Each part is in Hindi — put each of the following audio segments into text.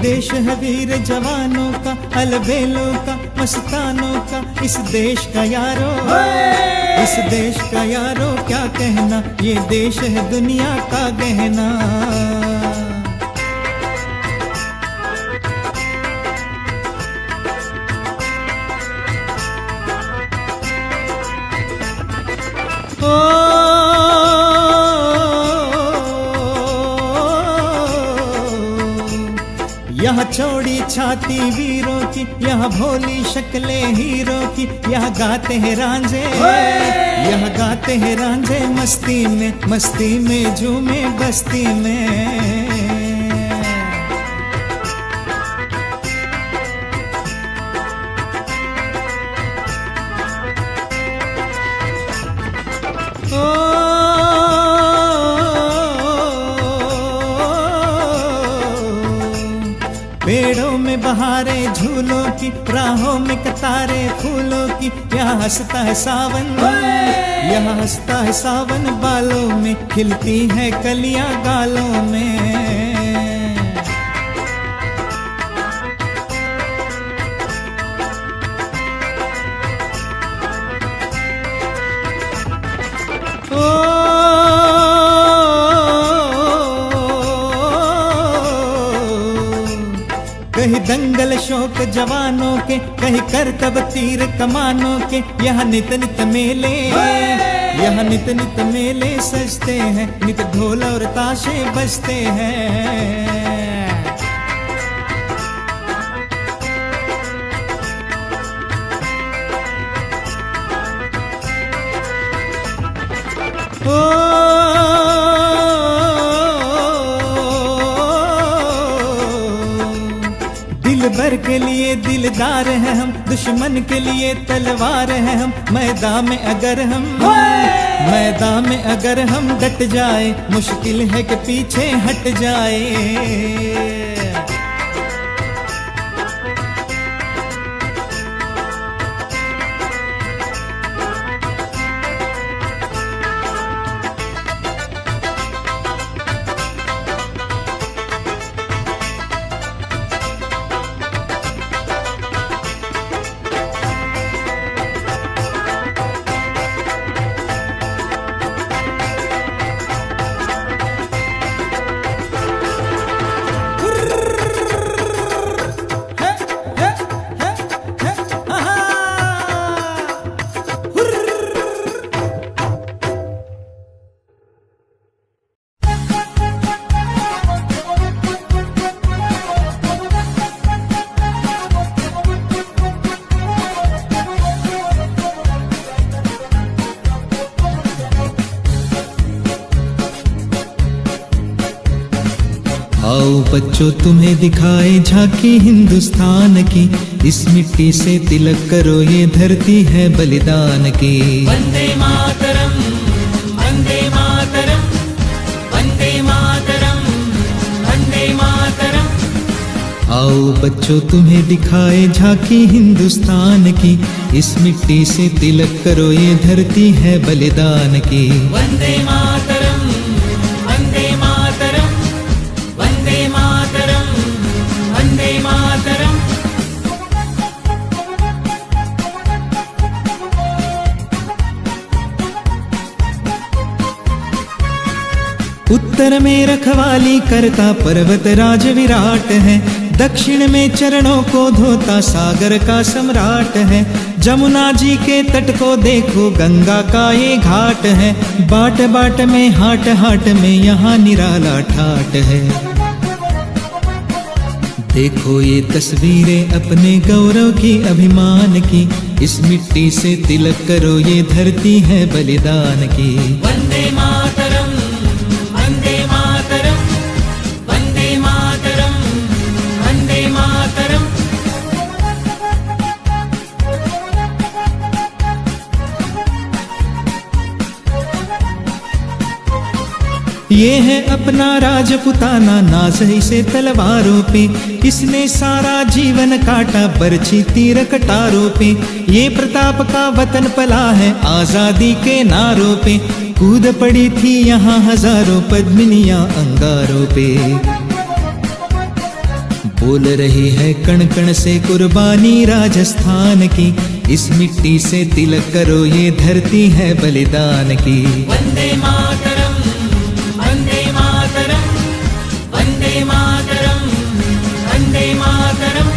देश है वीर जवानों का, अलबेलों का, मस्तानों का, इस देश का यारो, इस देश का यारो क्या कहना, ये देश है दुनिया का गहना। यहाँ चौड़ी छाती वीरों की, यहाँ भोली शक्लें हीरों की, यहाँ गाते हैं रांझे, यहाँ गाते हैं रांझे मस्ती में झूमे बस्ती में। पेड़ों में बहारें झूलों की, राहों में कतारे फूलों की, यहाँ हंसता है सावन, यहाँ हंसता है सावन, बालों में खिलती है कलियां गालों में। कहीं दंगल शौक जवानों के, कहीं करतब तीर कमानों के, यहाँ नित नित मेले, यहाँ नित नित मेले सजते हैं, नित ढोल और ताशे बजते हैं। दिलबर के लिए दिलदार हैं हम, दुश्मन के लिए तलवार हैं हम, मैदान में अगर हम डट जाए, मुश्किल है कि पीछे हट जाए। आओ बच्चों तुम्हें दिखाए झांकी हिंदुस्तान की, इस मिट्टी से तिलक करो ये धरती है बलिदान की। वंदे मातरम, वंदे मातरम, वंदे मातरम, वंदे मातरम। आओ बच्चों तुम्हें दिखाए झांकी हिंदुस्तान की, इस मिट्टी से तिलक करो ये धरती है बलिदान की। वंदे मातरम, वंदे मातरम, वंदे मातरम, वंदे मातरम। उत्तर में रखवाली करता पर्वत राज विराट है, दक्षिण में चरणों को धोता सागर का सम्राट है। जमुना जी के तट को देखो गंगा का ये घाट है, बाट बाट में हाट हाट में यहाँ निराला ठाट है। देखो ये तस्वीरें अपने गौरव की अभिमान की, इस मिट्टी से तिलक करो ये धरती है बलिदान की। वंदे मातरम, वंदे मातरम, वंदे मातरम, वंदे मातरम। ये है अपना राजपुताना, नाज है इसे तलवारों पे, इसने सारा जीवन काटा बरछी तीर कटारों पे। ये प्रताप का वतन पला है आजादी के नारों पे, कूद पड़ी थी यहाँ हजारों पद्मिनियां अंगारों पे। बोल रही है कण कण से कुर्बानी राजस्थान की। इस मिट्टी से तिलक करो, ये धरती है बलिदान की। वंदे मातरम, वंदे मातरम, वंदे मातरम, वंदे मातरम।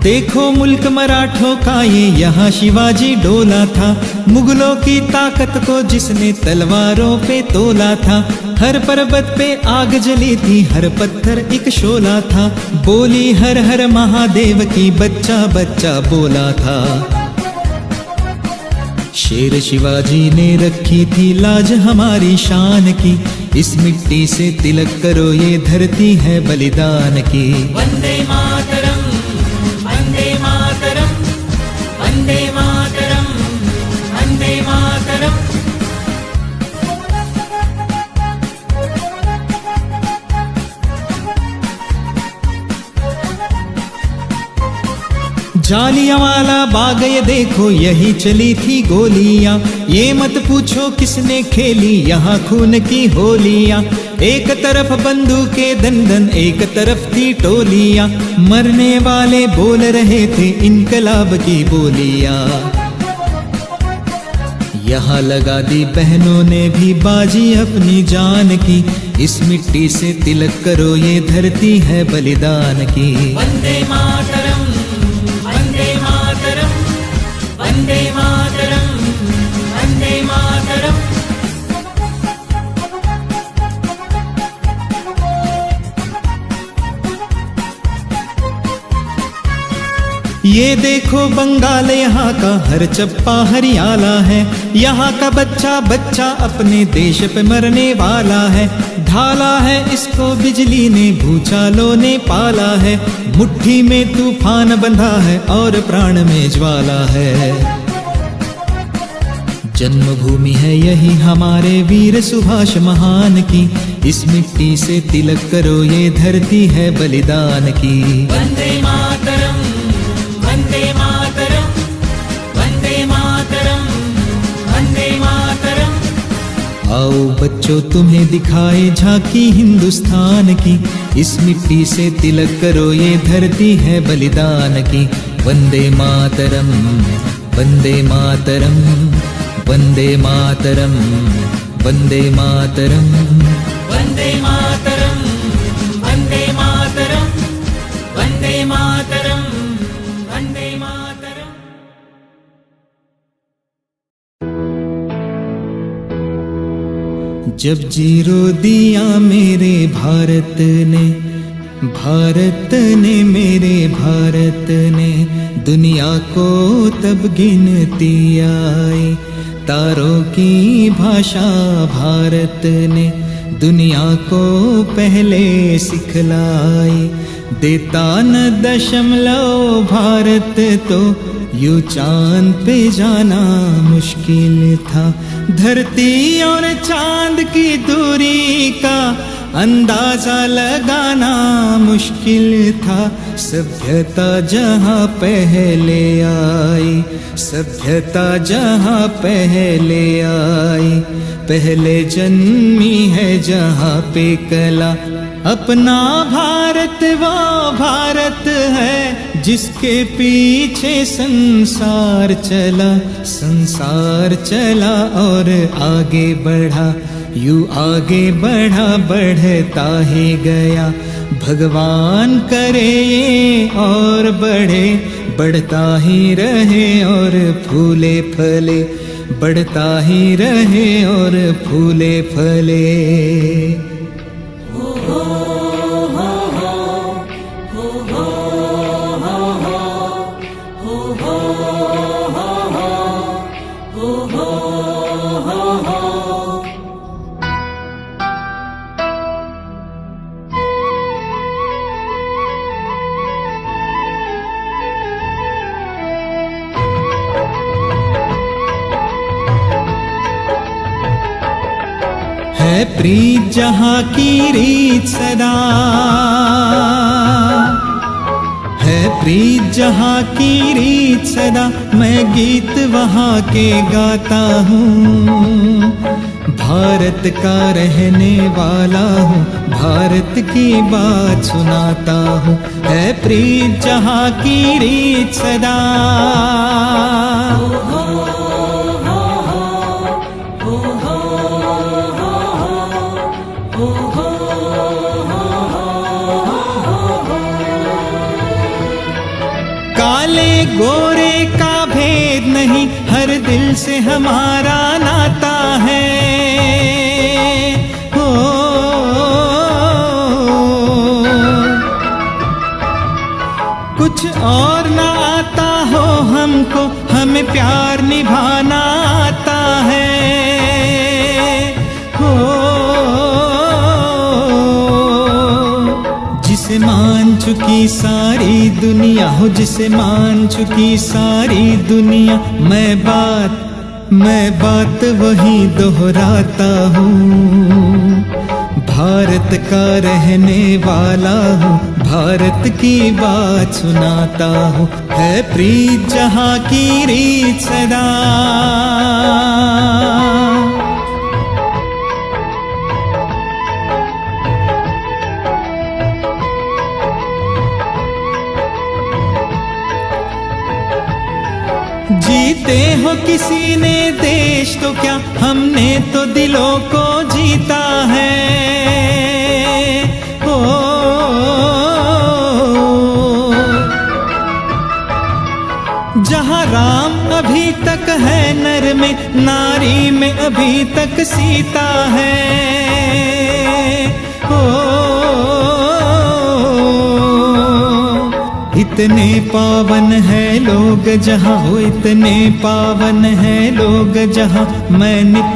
देखो मुल्क मराठों का ये, यहाँ शिवाजी डोला था। मुगलों की ताकत को जिसने तलवारों पे तोला था। हर पर्वत पे आग जली थी, हर पत्थर एक शोला था। बोली हर हर महादेव की, बच्चा बच्चा बोला था। शेर शिवाजी ने रखी थी लाज हमारी शान की। इस मिट्टी से तिलक करो, ये धरती है बलिदान की। वंदे मातरम, वंदे मातरम, वंदे मातरम, वंदे मातरम। जालियांवाला बाग ये देखो, यही चली थी गोलियां। ये मत पूछो किसने खेली यहाँ खून की होलियां। एक तरफ बंदूकें दंदन, एक तरफ थी टोलियां। मरने वाले बोल रहे थे इनकलाब की बोलियां। यहाँ लगा दी बहनों ने भी बाजी अपनी जान की। इस मिट्टी से तिलक करो, ये धरती है बलिदान की। वंदे मातरम, वंदे मातरम, वंदे मातरम, वंदे मातरम। ये देखो बंगाल यहाँ का हर चप्पा हरियाला है। यहाँ का बच्चा बच्चा अपने देश पे मरने वाला है। ढाला है इसको बिजली ने, भूचालों ने पाला है। मुट्ठी में तूफान बंधा है और प्राण में ज्वाला है। जन्मभूमि है यही हमारे वीर सुभाष महान की। इस मिट्टी से तिलक करो, ये धरती है बलिदान की। वंदे मातरम, वंदे मातरम, वंदे मातरम, वंदे मातरम। आओ बच्चों तुम्हें दिखाए झांकी हिंदुस्तान की। इस मिट्टी से तिलक करो, ये धरती है बलिदान की। वंदे मातरम, वंदे मातरम, वंदे मातरम, वंदे मातरम। वंदे मातरम, वंदे मातरम, वंदे मातरम, वंदे मातरम। जब जीरो दिया मेरे भारत ने, भारत ने मेरे भारत ने, दुनिया को तब गिनती आई। तारों की भाषा भारत ने दुनिया को पहले सिखलाई। देता न दशमलव भारत तो यूं चांद पे जाना मुश्किल था। धरती और चांद की दूरी का अंदाजा लगाना मुश्किल था। सभ्यता जहाँ पहले आई, सभ्यता जहाँ पहले आई, पहले जन्मी है जहाँ पे कला। अपना भारत वो भारत है जिसके पीछे संसार चला, संसार चला और आगे बढ़ा। यूं आगे बढ़ा बढ़ता ही गया। भगवान करे ये और बढ़े, बढ़ता ही रहे और फूले फले, बढ़ता ही रहे और फूले फले। है प्रीत जहाँ की रीत सदा, है प्रीत जहाँ की रीत सदा, मैं गीत वहाँ के गाता हूँ। भारत का रहने वाला हूँ, भारत की बात सुनाता हूँ। है प्रीत जहाँ की रीत सदा। काले गोरे का भेद नहीं, हर दिल से हमारा नाता है। हो कुछ और ना आता हो हमको, हमें प्यार निभाना आता है। हो जिसे मान चुकी सारी दुनिया हो, जिसे मान चुकी सारी दुनिया, मैं बात वही दोहराता हूँ। भारत का रहने वाला हूँ, भारत की बात सुनाता हूँ। है प्रीत जहाँ की रीत सदा। जीते हो किसी ने देश तो क्या, हमने तो दिलों को जीता है। हो जहाँ राम अभी तक है नर में, नारी में अभी तक सीता है। हो इतने पावन है लोग जहाँ हो, इतने पावन है लोग जहाँ, मैं नित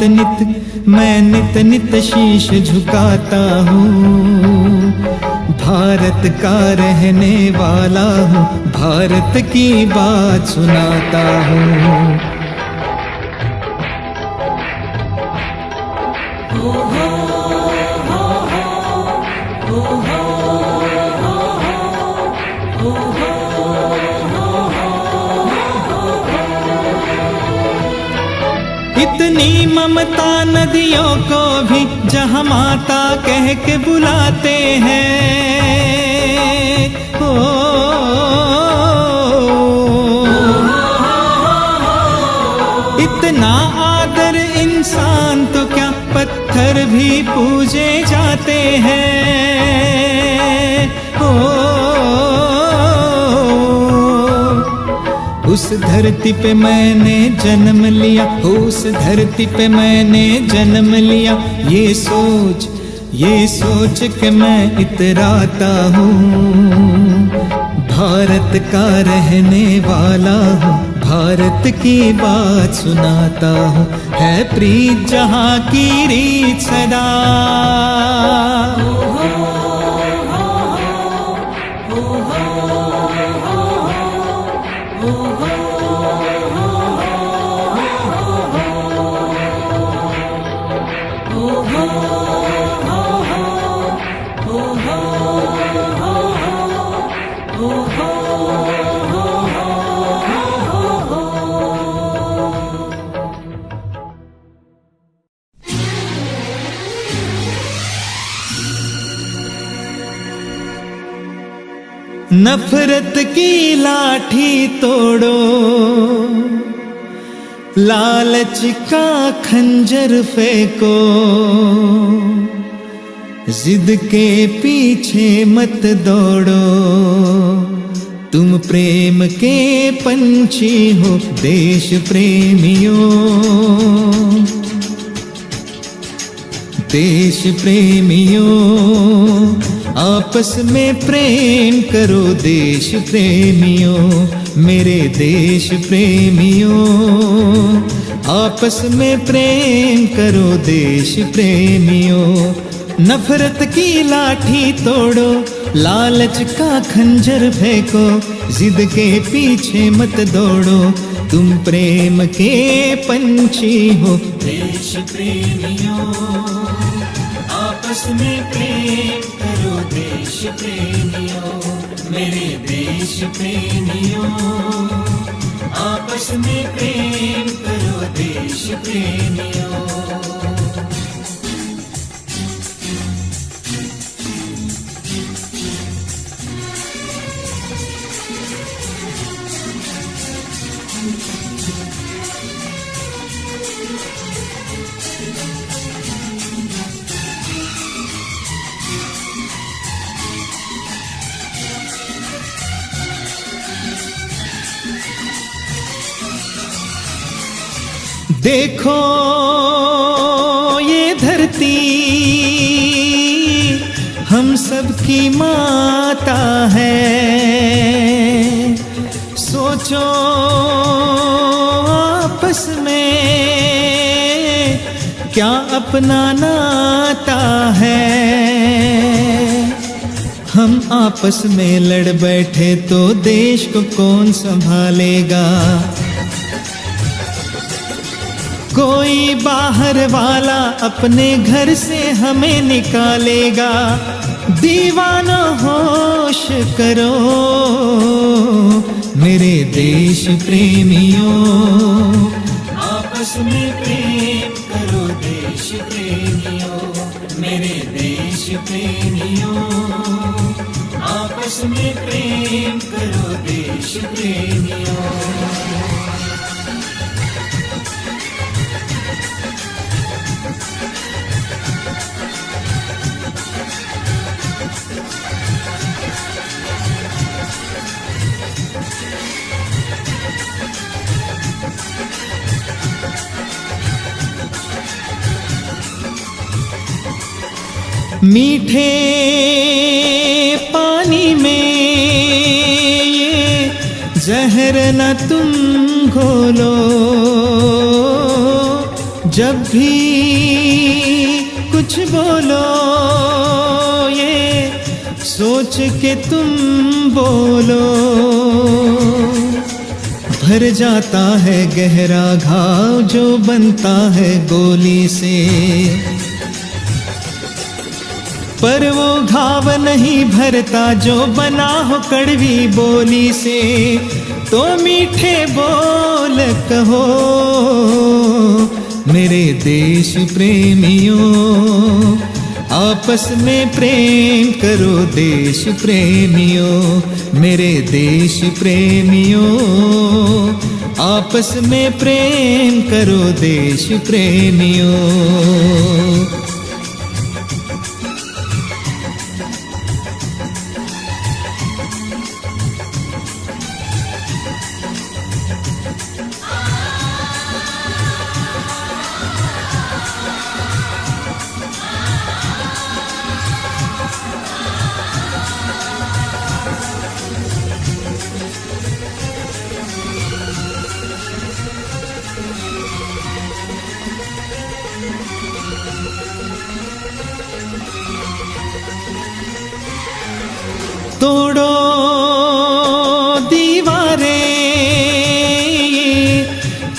नित शीश झुकाता हूँ। भारत का रहने वाला हूँ, भारत की बात सुनाता हूँ। इतनी ममता नदियों को भी जहाँ माता कह के बुलाते हैं। हो इतना आदर इंसान तो क्या, पत्थर भी पूजे जाते हैं। हो उस धरती पे मैंने जन्म लिया, उस धरती पे मैंने जन्म लिया, ये सोच के मैं इतराता हूँ। भारत का रहने वाला हूँ, भारत की बात सुनाता हूँ। है प्रीत जहाँ की रीत सदा। नफरत की लाठी तोड़ो, लालच का खंजर फेंको, जिद के पीछे मत दौड़ो। तुम प्रेम के पंछी हो देश प्रेमियों, देश प्रेमियों। आपस में प्रेम करो देश प्रेमियों, मेरे देश प्रेमियों। आपस में प्रेम करो देश प्रेमियों। नफरत की लाठी तोड़ो, लालच का खंजर फेंको, जिद के पीछे मत दौड़ो। तुम प्रेम के पंछी हो देश प्रेमियों, आपस में प्रेम करो देश प्रेमियों, मेरे देश प्रेमियों, आपस में प्रेम करो देश प्रेमियों। देखो ये धरती हम सबकी माता है, सोचो आपस में क्या अपना नाता है। हम आपस में लड़ बैठे तो देश को कौन संभालेगा। कोई बाहर वाला अपने घर से हमें निकालेगा। दीवाना होश करो मेरे देश प्रेमियों, आपस में प्रेम करो देश प्रेमियों, मेरे देश प्रेमियों, आपस में प्रेम करो देश प्रेमियों। मीठे पानी में ये जहर न तुम घोलो। जब भी कुछ बोलो ये सोच के तुम बोलो। भर जाता है गहरा घाव जो बनता है गोली से, पर वो घाव नहीं भरता जो बना हो कड़वी बोली से। तो मीठे बोल कहो मेरे देश प्रेमियों, आपस में प्रेम करो देश प्रेमियों, मेरे देश प्रेमियों, आपस में प्रेम करो देश प्रेमियों। तोड़ो दीवारें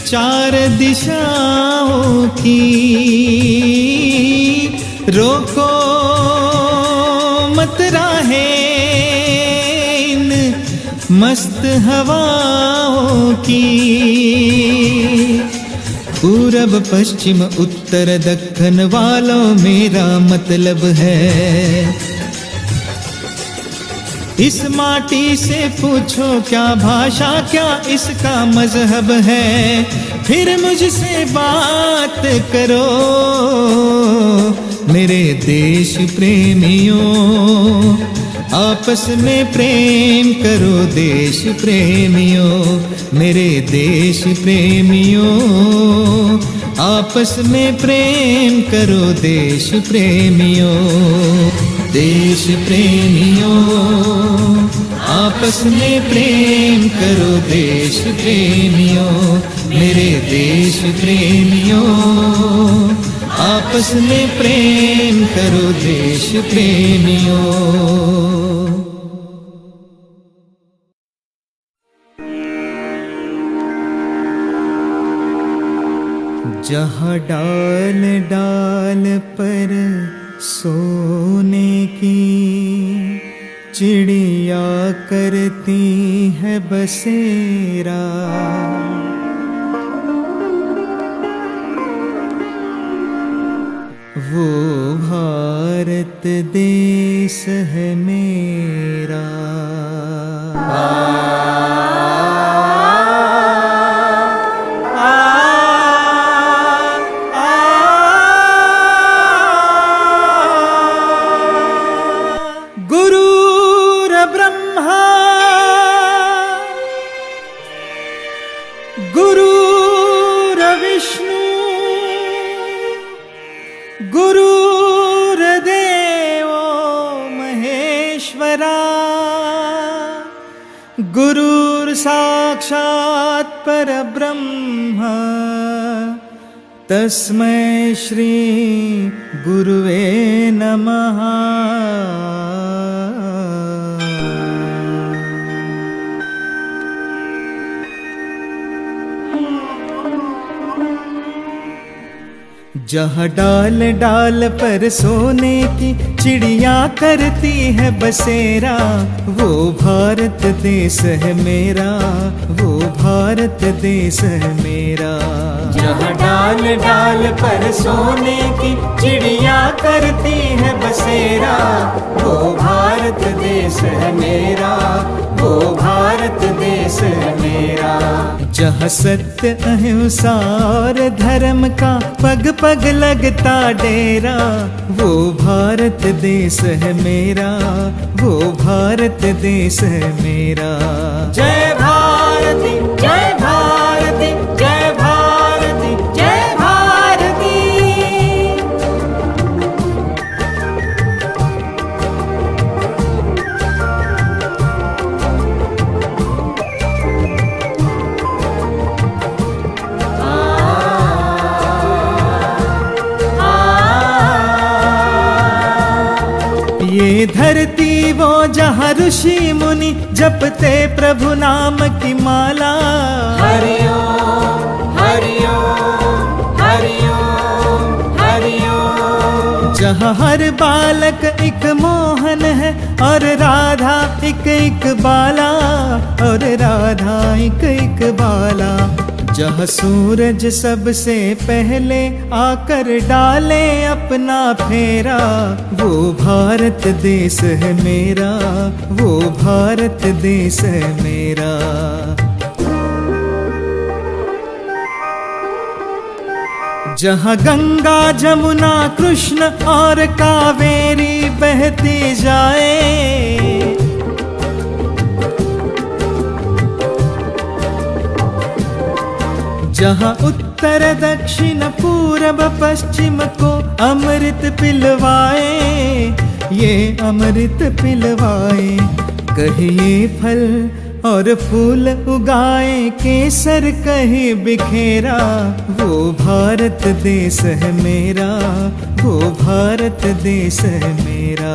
चार दिशाओं की, रोको मत राहें इन मस्त हवाओं की। पूरब पश्चिम उत्तर दक्षिण वालों मेरा मतलब है। इस माटी से पूछो क्या भाषा क्या इसका मजहब है, फिर मुझसे बात करो मेरे देश प्रेमियों, आपस में प्रेम करो देश प्रेमियों, मेरे देश प्रेमियों, आपस में प्रेम करो देश प्रेमियों। देश प्रेमियों, आपस में प्रेम करो देश प्रेमियों, मेरे देश प्रेमियों, आपस में प्रेम करो देश प्रेमियों। जहाँ डाल डाल पर सोने की चिड़िया करती है बसेरा। वो भारत देश है मेरा। गुरुर्ब्रह्मा गुरुर्विष्णु गुरुर्देवो महेश्वरा। गुरुर्साक्षात् परब्रह्म तस्मै श्री गुरुवे नमः। जहाँ डाल डाल पर सोने की चिड़िया करती है बसेरा। वो भारत देश है मेरा, वो भारत देश है मेरा। जहाँ डाल डाल पर सोने की चिड़िया करती है बसेरा। वो भारत देश है मेरा, वो भारत देश है मेरा। जहाँ सत्य अहिंसा और धर्म का पग पग लगता डेरा। वो भारत देश है मेरा, वो भारत देश है मेरा। जय भारती जय भारती जय भारती जय भारती। ये धरती वो जहाँ ऋषि मुनि जपते प्रभु नाम की माला। हरि ओम हरि ओम हरि ओम हरि ओम। जहाँ हर बालक एक मोहन है और राधा एक एक बाला, और राधा एक एक बाला। जहाँ सूरज सबसे पहले आकर डाले अपना फेरा। वो भारत देश है मेरा, वो भारत देश है मेरा। जहाँ गंगा जमुना कृष्ण और कावेरी बहती जाए। जहाँ उत्तर दक्षिण पूरब पश्चिम को अमृत पिलवाए, ये अमृत पिलवाए। कहीं ये फल और फूल उगाए, केसर कहीं बिखेरा। वो भारत देश है मेरा, वो भारत देश है मेरा।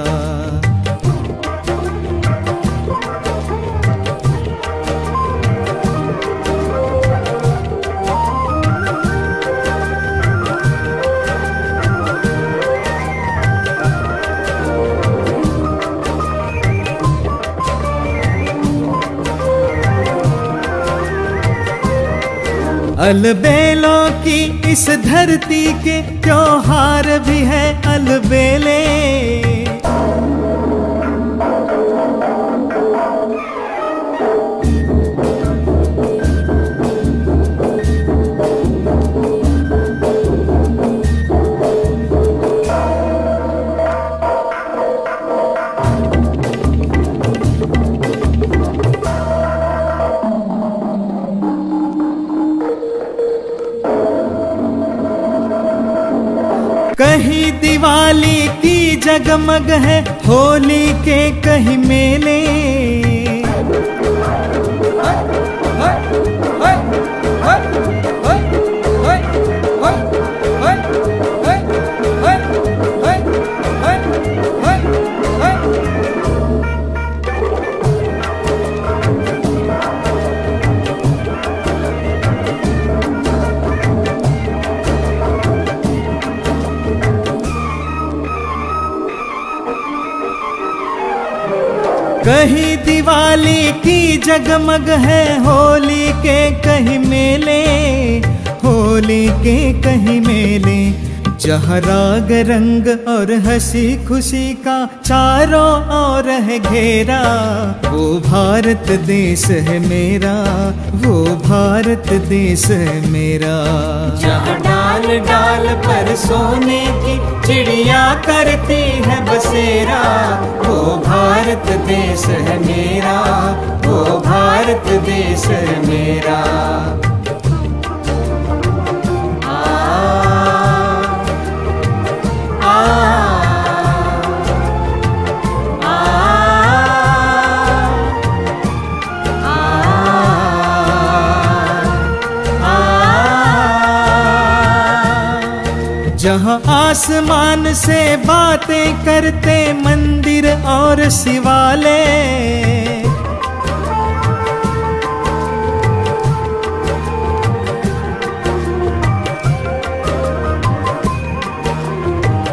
अलबेलों की इस धरती के त्योहार भी है अलबेले। कहीं दिवाली की जगमग है, होली के कहीं मेले। कहीं दिवाली की जगमग है होली के कहीं मेले, होली के कहीं मेले। जहाँ राग रंग और हंसी खुशी का चारों ओर है घेरा, वो भारत देश है मेरा, वो भारत देश है मेरा। जहाँ डाल डाल पर सोने की चिड़िया करती है बसेरा, वो भारत देश है मेरा, वो भारत देश है मेरा। जहाँ आसमान से बातें करते मंदिर और शिवालय,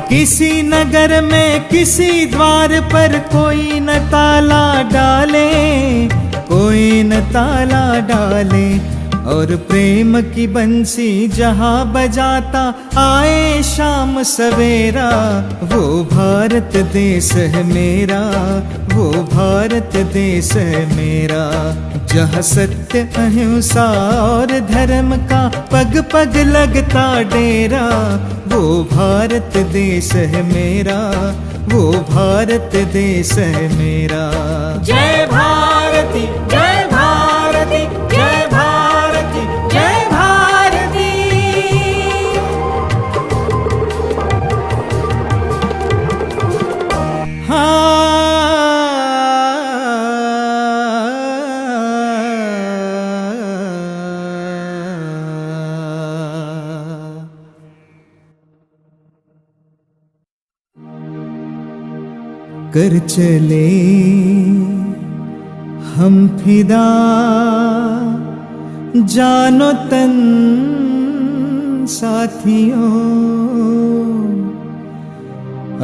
किसी नगर में किसी द्वार पर कोई न ताला डाले, कोई न ताला डाले। और प्रेम की बंसी जहाँ बजाता आए शाम सवेरा, वो भारत देश है मेरा, वो भारत देश है मेरा। जहाँ सत्य अहिंसा और धर्म का पग पग लगता डेरा, वो भारत देश है मेरा, वो भारत देश है मेरा। जय भारती जय भारती जय भारती जय भारती। कर चले हम फिदा जानो तन साथियों,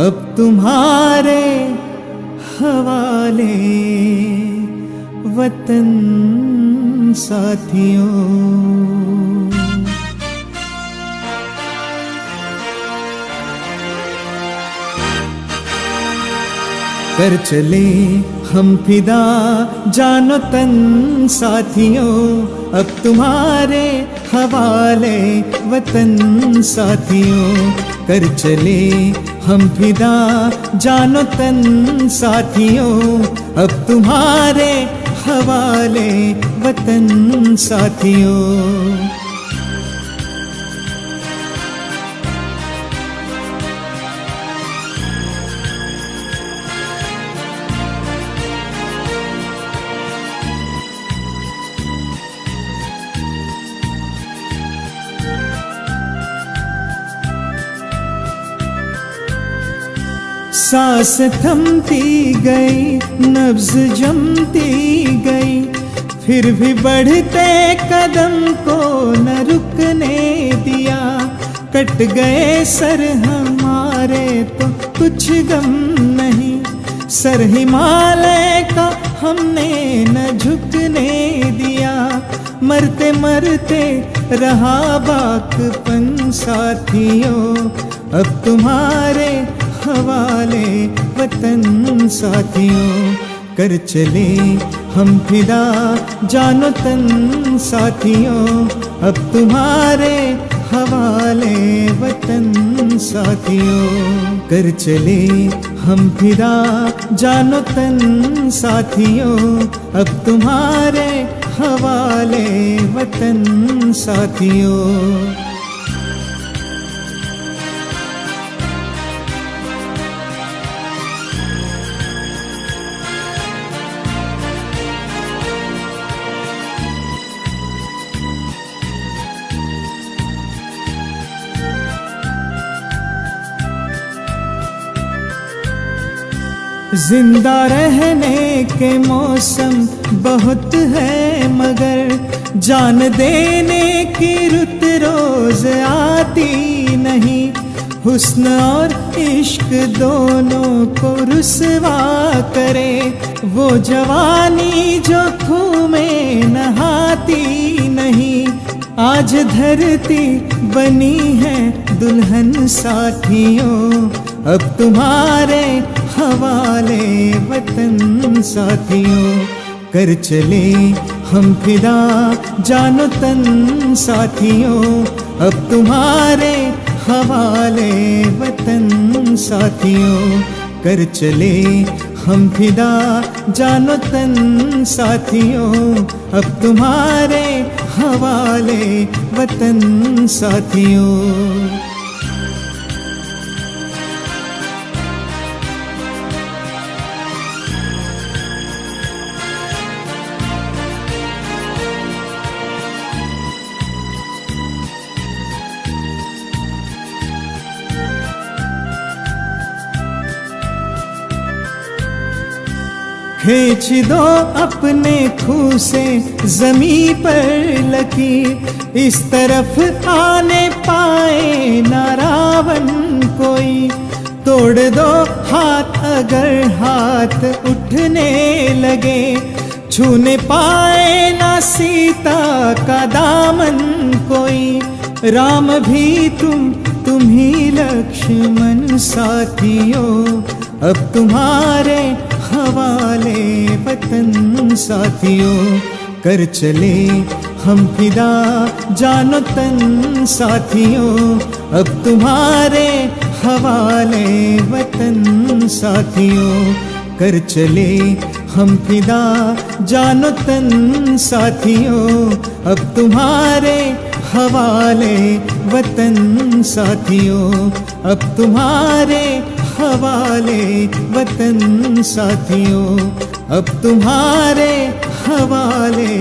अब तुम्हारे हवाले वतन साथियों। कर चले हम फिदा जानो तन साथियों, अब तुम्हारे हवाले वतन साथियों। कर चले हम फिदा जानो तन साथियों, अब तुम्हारे हवाले वतन साथियों। सांस थमती गई, नब्ज जमती गई, फिर भी बढ़ते कदम को न रुकने दिया। कट गए सर हमारे तो कुछ गम नहीं, सर हिमालय का हमने न झुकने दिया। मरते मरते रहा बाकपन साथियों, अब तुम्हारे हवाले वतन साथियों। कर चले हम फिदा जानो तन साथियों, अब तुम्हारे हवाले वतन साथियों। कर चले हम फिदा जानो तन साथियों, अब तुम्हारे हवाले वतन साथियों। जिंदा रहने के मौसम बहुत है, मगर जान देने की रुत रोज आती नहीं। हुस्न और इश्क दोनों को रुसवा करे, वो जवानी जो खून में नहाती नहीं, आज धरती बनी है दुल्हन साथियों, अब तुम्हारे हवाले वतन साथियों, कर चले हम फिदा जानो तन साथियों, अब तुम्हारे हवाले वतन साथियों, कर चले हम फिदा जानो तन साथियों, अब तुम्हारे हवाले वतन साथियों। खींच दो अपने खूं से ज़मीं पर लकीर, इस तरफ आने पाए ना रावण कोई, तोड़ दो हाथ अगर हाथ उठने लगे, छूने पाए ना सीता का दामन कोई, राम भी तुम ही लक्ष्मण साथियों, अब तुम्हारे हवाले वतन साथियों, कर चले हम फिदा जानो तन साथियों, अब तुम्हारे हवाले वतन साथियों, कर चले हम फिदा जानो तन साथियों, अब तुम्हारे हवाले वतन साथियों, अब तुम्हारे हवाले वतन साथियों, अब तुम्हारे हवाले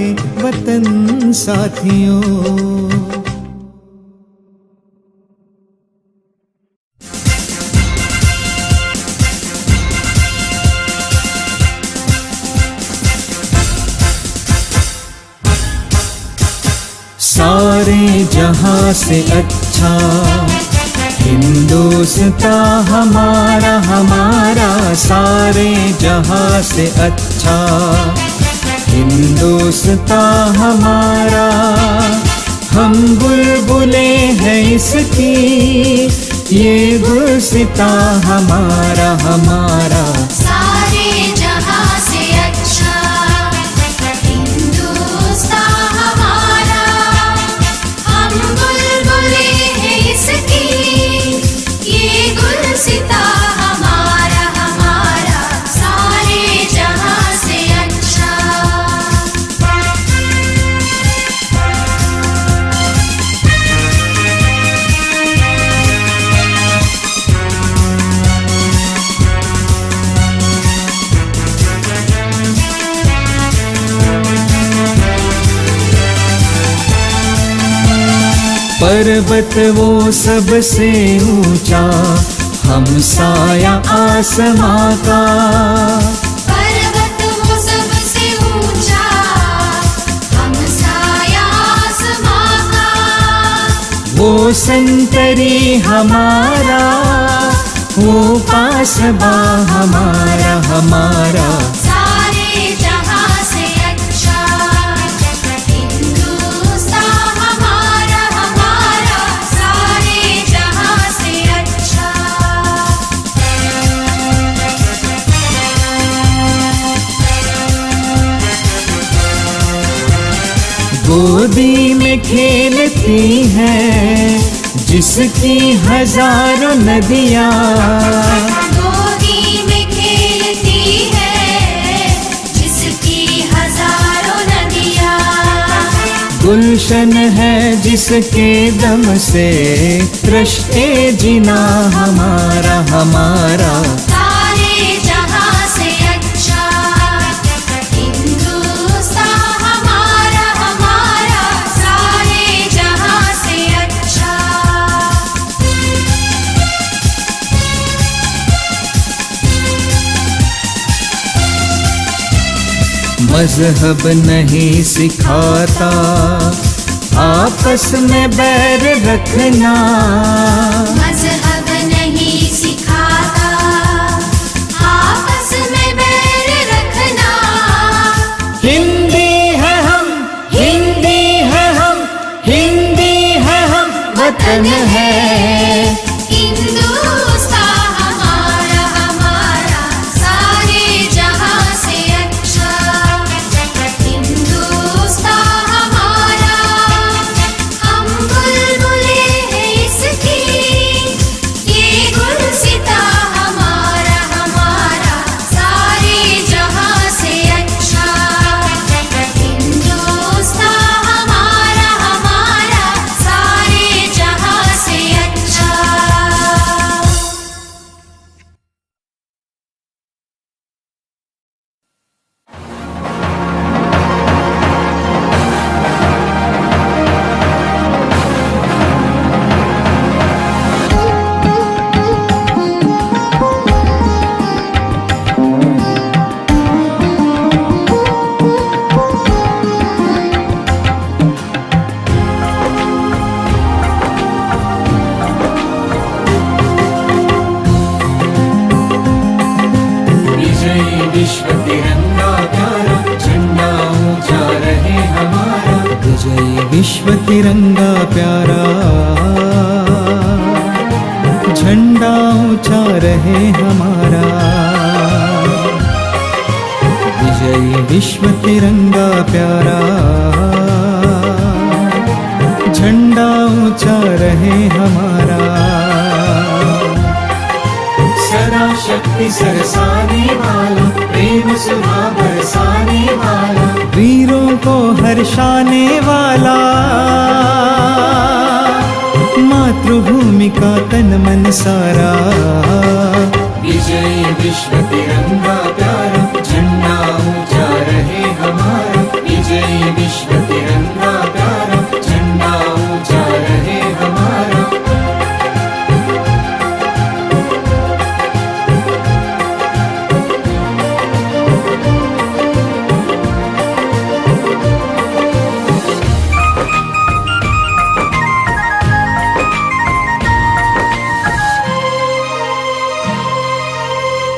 वतन साथियों। सारे जहां से अच्छा हिंदुस्तान हमारा हमारा, सारे जहां से अच्छा हिंदुस्तान हमारा, हम बुलबुले हैं इसकी ये गुलसिता हमारा हमारा। सारे जहां से अच्छा हिंदुस्तान हमारा, हम बुलबुले हैं इसकी ये गुलसिता हमारा हमारा, सारे जहां से अच्छा। पर्वत वो सबसे ऊंचा, हम साया आसमां का, पर्वत वो सबसे ऊंचा, हम साया आसमां का, वो संतरी हमारा, वो पासबा हमारा हमारा। सारे जहां से अच्छा हिंदुस्तान हमारा हमारा, सारे जहां से अच्छा। गोदी में खेलती है जिसकी हजारों नदियाँ, गोदी में खेलती है जिसकी हजारों नदियाँ, गुलशन है जिसके दम से रश्के जिना हमारा हमारा। सारे जहां से अच्छा हिंदुस्तान हमारा हमारा, सारे जहां से अच्छा। मजहब नहीं सिखाता आपस में बैर रखना, मजहब विश्व तिरंगा प्यारा, झंडा ऊंचा रहे हमारा। विजयी विश्व तिरंगा प्यारा, झंडा ऊंचा रहे हमारा। विजयी विश्व तिरंगा प्यारा, झंडा ऊंचा रहे हमारा। सदा शक्ति सरसाने वाला, प्रेम सुधा बरसाने वाला, वीरों को हर्षाने वाला, मातृभूमि का तन मन सारा। विजयी विश्व तिरंगा प्यारा, झंडा ऊंचा रहे हमारा। विजयी विश्व तिरंगा प्यारा, झंडा ऊंचा रहे हमारा।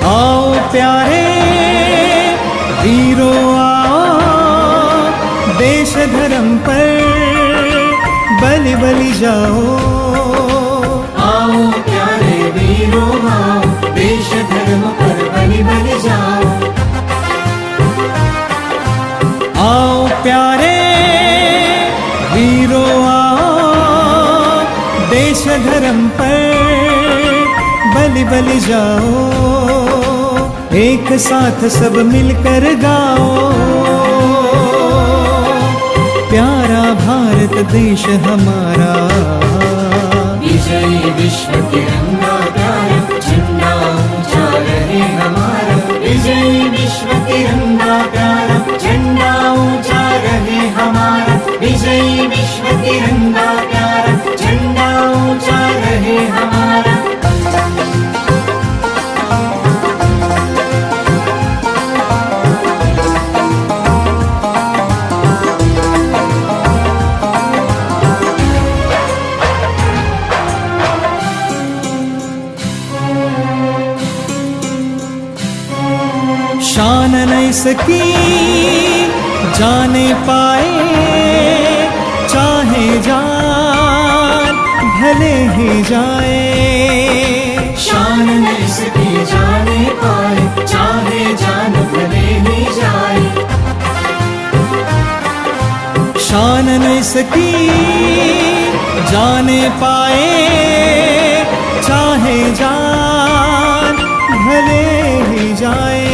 आओ प्यारे वीरों आओ, देश धर्म पर बलि बलि जाओ। आओ प्यारे वीरों आओ, देश धर्म पर बलि बलि जाओ। आओ प्यारे वीरों आओ, देश धर्म पर बलि बलि जाओ। एक साथ सब मिलकर गाओ, प्यारा भारत देश हमारा। विजयी विश्व तिरंगा प्यारा, झंडा ऊंचा रहे हमारा। विजयी विश्व तिरंगा प्यारा, झंडा ऊंचा रहे हमारा। विजयी विश्व तिरंगा प्यारा, झंडा ऊंचा रहे हमारा। शान नहीं सकी जाने पाए, चाहे जान भले ही जाए। शान नहीं सकी जाने पाए, चाहे जान भले ही जाए। शान नहीं सकी जाने पाए, चाहे जान भले ही जाए।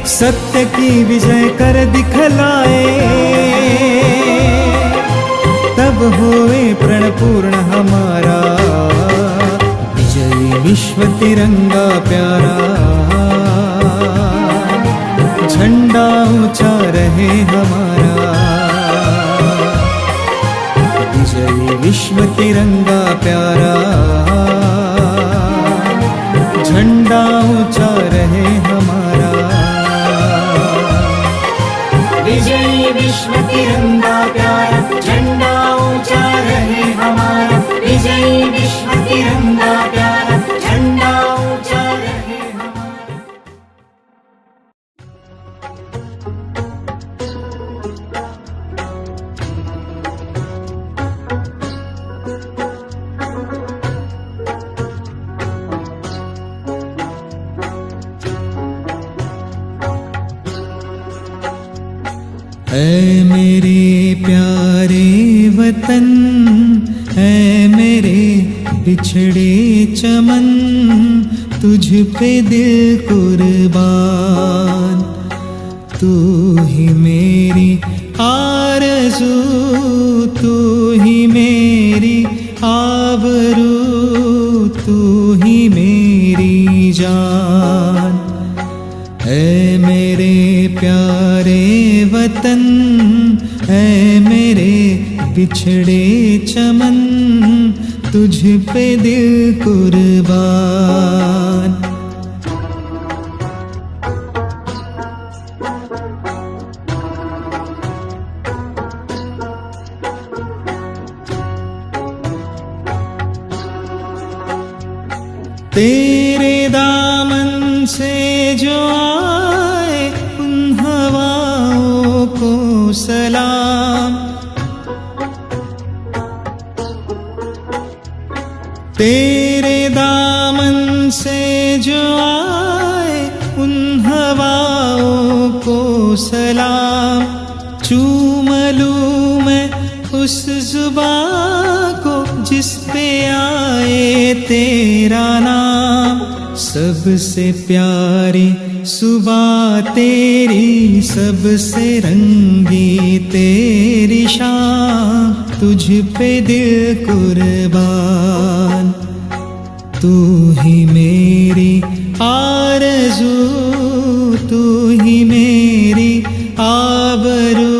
सत्य की विजय कर दिखलाए, तब होए प्रण पूर्ण हमारा। विजयी विश्व तिरंगा प्यारा, झंडा ऊंचा रहे हमारा। विजयी विश्व तिरंगा प्यारा, झंडा ऊंचा रहे हमारा। विजयी विश्व तिरंगा प्यारा, झंडा ऊंचा रहे हमारा। विजयी विश्व तिरंगा प्यारा, झंडा ऊंचा रहे हमारा। ऐ मेरे प्यारे वतन, ऐ मेरे बिछड़े चमन, तुझ पे दिल कुर्बान। तू ही मेरी आरज़ू, तू ही मेरी आबरू, तू ही मेरी जान। ऐ मेरे प्यारे वतन, ऐ मेरे बिछड़े चमन, तुझ पे दिल कुर्बान। तेरे दामन से जो सलाम। चूम लूं मैं उस जुबां को जिस पे आए तेरा नाम। सबसे प्यारी सुबह तेरी, सबसे रंगी तेरी शाम। तुझ पे दिल कुर्बान, तू ही मेरी आरज़ू, तू ही मेरी आबरू,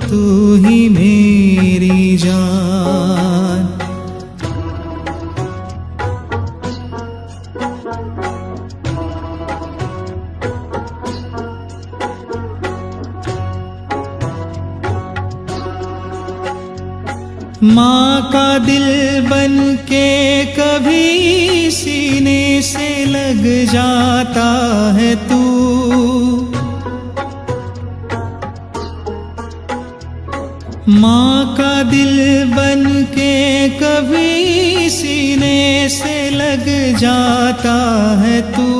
तू ही मेरी जान। माँ का दिल बन के कभी सीने से लग जाता है तू। माँ का दिल बन के कभी सीने से लग जाता है तू।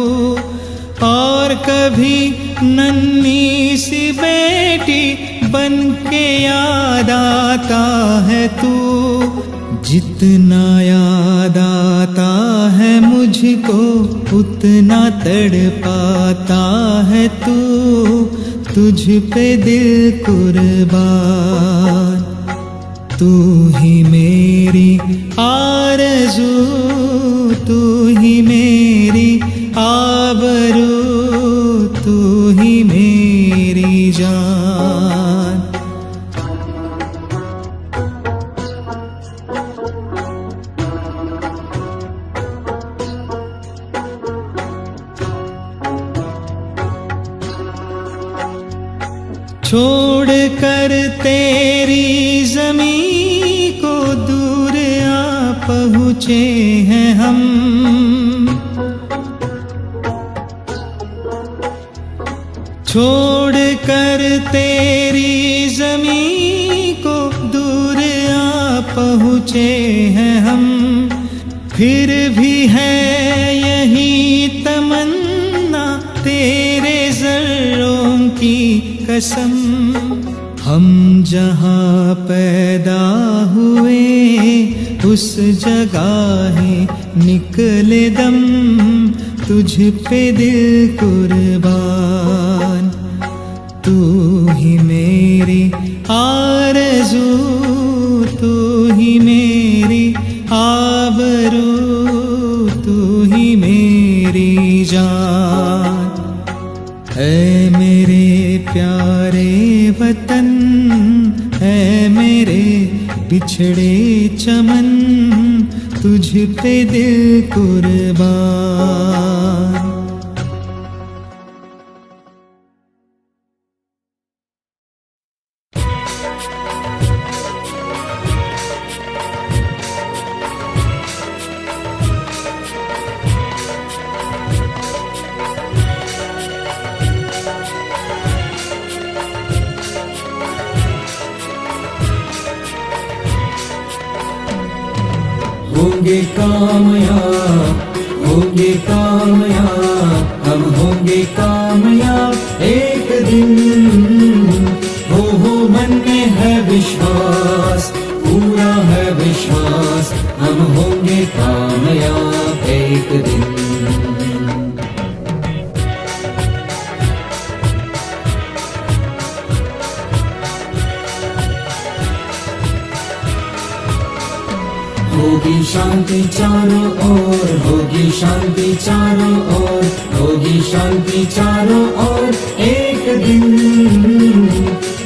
और कभी नन्ही सी बेटी बन के याद आता है तू। जितना याद आता है मुझको उतना तड़पाता है तू। तुझ पे दिल कुर्बान, तू ही मेरी आरज़ू, तू ही मेरी आबरू, तू ही मेरी जान। छोड़ कर तेरी ज़मीं को दूर आ पहुँचे हैं हम। छोड़ कर तेरी ज़मीं को दूर आ पहुँचे हैं हम। फिर भी है यही तमन्ना तेरे ज़र्रों की कसम। हम जहाँ पैदा हुए उस जगह ही निकले दम। तुझ पे दिल कुर्बान, तू ही मेरी आरज़ू, तू ही मेरी आबरू, तू ही मेरी जान। ऐ मेरे प्यारे वतन, ऐ मेरे बिछड़े चमन, तुझ पे दिल कुर्बान। होंगे कामयाब, होंगे कामयाब, हम होंगे कामयाब एक दिन। हो मन में है विश्वास, पूरा है विश्वास, हम होंगे कामयाब एक दिन। होगी शांति चारों ओर, होगी शांति चारों ओर, होगी शांति चारों ओर एक दिन।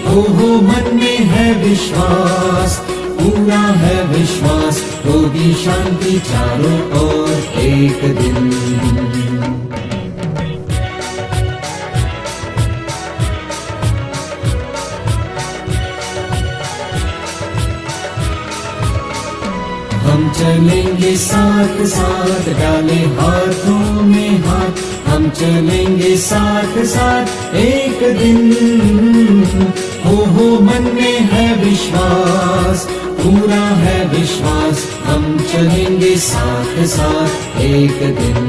हो मन में है विश्वास, पूरा है विश्वास, होगी शांति चारों ओर एक दिन। हम चलेंगे साथ साथ, डाले हाथों में हाथ, हम चलेंगे साथ साथ एक दिन। हो मन में है विश्वास, पूरा है विश्वास, हम चलेंगे साथ साथ एक दिन।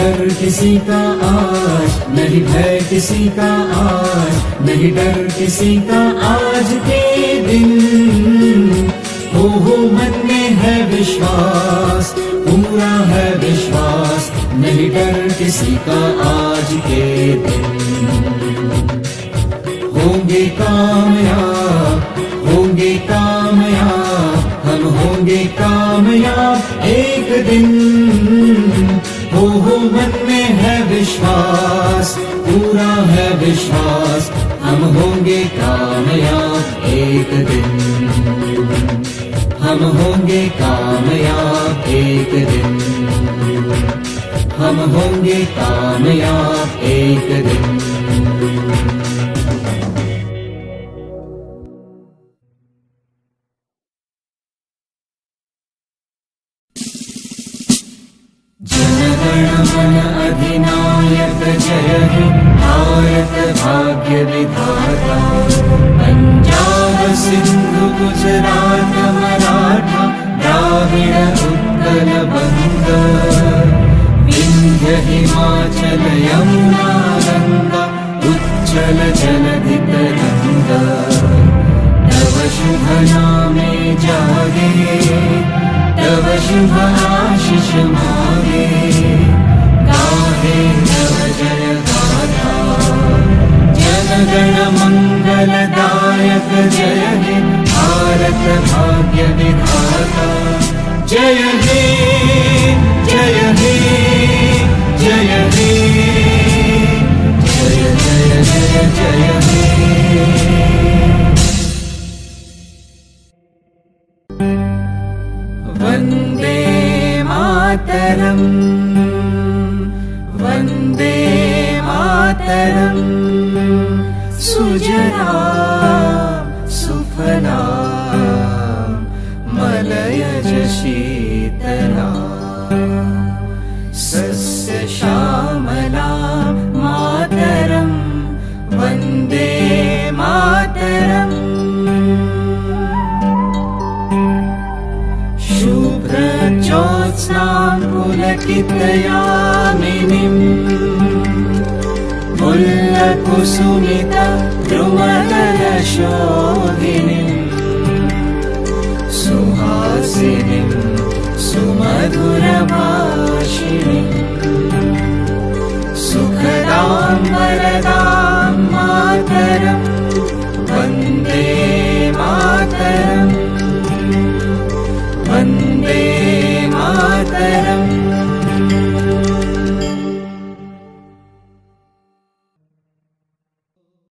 डर किसी का आज, नहीं भय किसी का आज, नहीं डर किसी का आज के दिन। हो मन में है विश्वास, पूरा है विश्वास, नहीं डर किसी का आज के दिन। होंगे कामयाब, होंगे कामयाब, हम होंगे कामयाब एक दिन। हो मन में है विश्वास, पूरा है विश्वास, हम होंगे कामयाब एक दिन। हम होंगे कामयाब एक दिन, हम होंगे कामयाब एक दिन। जनगण अधिनायक जय हे भारत भाग्य विधाता। पंजाब सिंधु गुजरात मराठा द्राविड़ उत्कल बंग। विंध्य हिमाचल यमुना गंगा उच्चल जलधि तरंगा। तव शुभ नामे जागे, तव शुभ आशीष मागे। गाहे तव जय गाथा, जनगण मंगलदायक जय हे भारत भाग्य विधाता। जय हे जय हे जय हे, जय जय जय जय हे। वन्दे मातरम्, वन्दे मातरम्। सुजलां सुफलां मलयज शीतलां। सस्य श्यामलां मातरम्, वन्दे मातरम्। शुभ्रज्योत्स्नां पुलकितयामिनीं। मुल्लकुसुमित द्रुमदलशोभिनीं। सुहासिनीं सुमधुरभाषिणीं। सुखदां वरदां